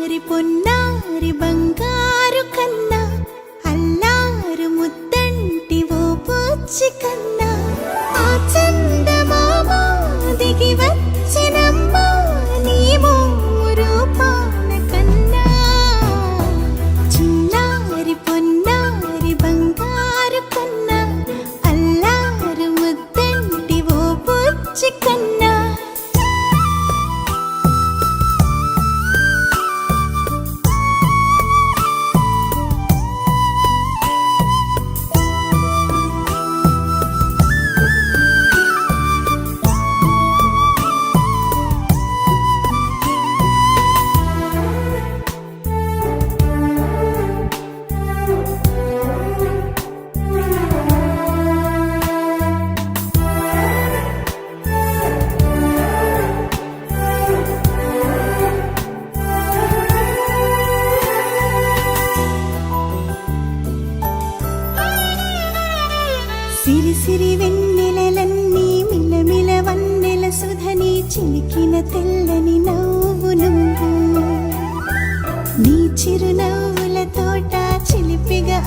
చిన్నారి పొన్నారి బంగారు కన్నా అల్లారు ముద్దంటి ఓ పూచి కన్నా ఆ చందమామ దిగి వచ్చినమ్మా నీ రూపాన కన్నా చిన్నారి పొన్నారి బంగారు కన్నా అల్లారు ముద్దంటి ఓ పూచి కన్నా సిరి సిరి వెన్నెలలన్నీ మిలమిల వన్నెల సుధని చిలికిన తెల్లని నవ్వు నువ్వు నీ చిరునవ్వుల తోట చిలిపిగా